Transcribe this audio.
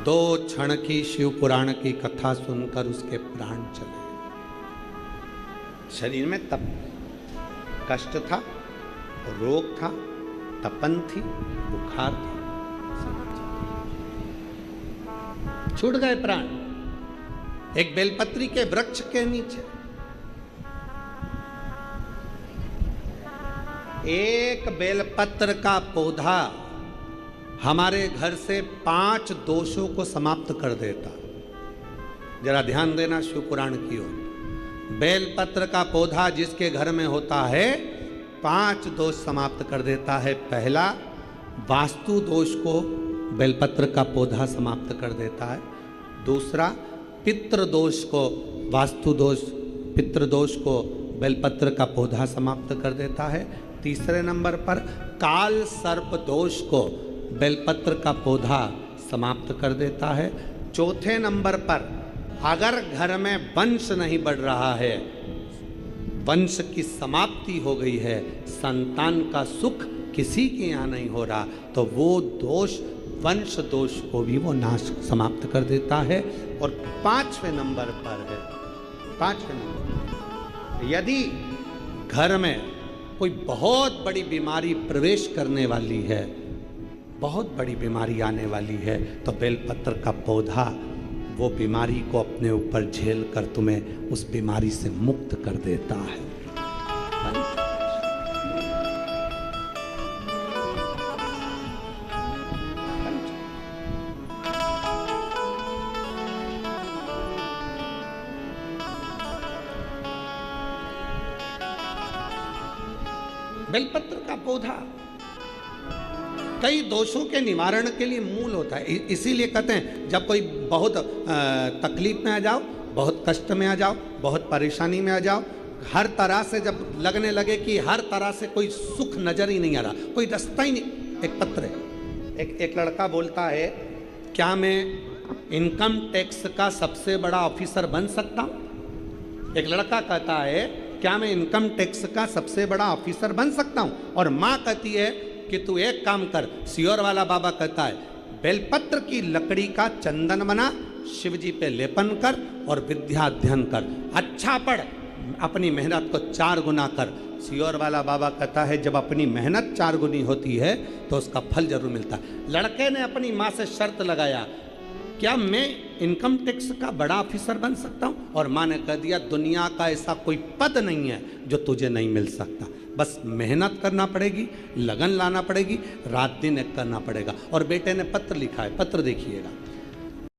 दो क्षण की शिव पुराण की कथा सुनकर उसके प्राण चले। शरीर में तप कष्ट था, रोग था, तपन थी, बुखार था, छूट गए प्राण। एक बेलपत्री के वृक्ष के नीचे एक बेलपत्र का पौधा हमारे घर से 5 दोषों को समाप्त कर देता। जरा ध्यान देना शिव पुराण की ओर। बेलपत्र का पौधा जिसके घर में होता है 5 दोष समाप्त कर देता है। पहला, वास्तु दोष को बेलपत्र का पौधा समाप्त कर देता है। दूसरा, पितृदोष को, वास्तु दोष पितृदोष को बेलपत्र का पौधा समाप्त कर देता है। तीसरे नंबर पर काल सर्प दोष को बेलपत्र का पौधा समाप्त कर देता है। चौथे नंबर पर अगर घर में वंश नहीं बढ़ रहा है, वंश की समाप्ति हो गई है, संतान का सुख किसी के यहाँ नहीं हो रहा, तो वो दोष, वंश दोष को भी वो नाश समाप्त कर देता है। और 5वें नंबर पर है, 5वें नंबर, यदि घर में कोई बहुत बड़ी बीमारी प्रवेश करने वाली है, बहुत बड़ी बीमारी आने वाली है, तो बेलपत्र का पौधा वो बीमारी को अपने ऊपर झेल कर तुम्हें उस बीमारी से मुक्त कर देता है। बेलपत्र का पौधा कई दोषों के निवारण के लिए मूल होता है। इसीलिए कहते हैं जब कोई बहुत तकलीफ में आ जाओ, बहुत कष्ट में आ जाओ, बहुत परेशानी में आ जाओ, हर तरह से जब लगने लगे कि हर तरह से कोई सुख नजर ही नहीं आ रहा, कोई रास्ता ही नहीं, एक पत्र है। एक लड़का बोलता है, क्या मैं इनकम टैक्स का सबसे बड़ा ऑफिसर बन सकता हूँ? एक लड़का कहता है, क्या मैं इनकम टैक्स का सबसे बड़ा ऑफिसर बन सकता हूँ? और माँ कहती है कि तू एक काम कर। सियोर वाला बाबा कहता है, बेलपत्र की लकड़ी का चंदन बना, शिव जी पे लेपन कर और विद्या अध्ययन कर, अच्छा पढ़, अपनी मेहनत को 4 गुना कर। सियोर वाला बाबा कहता है, जब अपनी मेहनत 4 गुनी होती है तो उसका फल जरूर मिलता है। लड़के ने अपनी माँ से शर्त लगाया, क्या मैं इनकम टैक्स का बड़ा ऑफिसर बन सकता हूँ? और माँ ने कह दिया, दुनिया का ऐसा कोई पद नहीं है जो तुझे नहीं मिल सकता, बस मेहनत करना पड़ेगी, लगन लाना पड़ेगी, रात दिन एक करना पड़ेगा। और बेटे ने पत्र लिखा है, पत्र देखिएगा।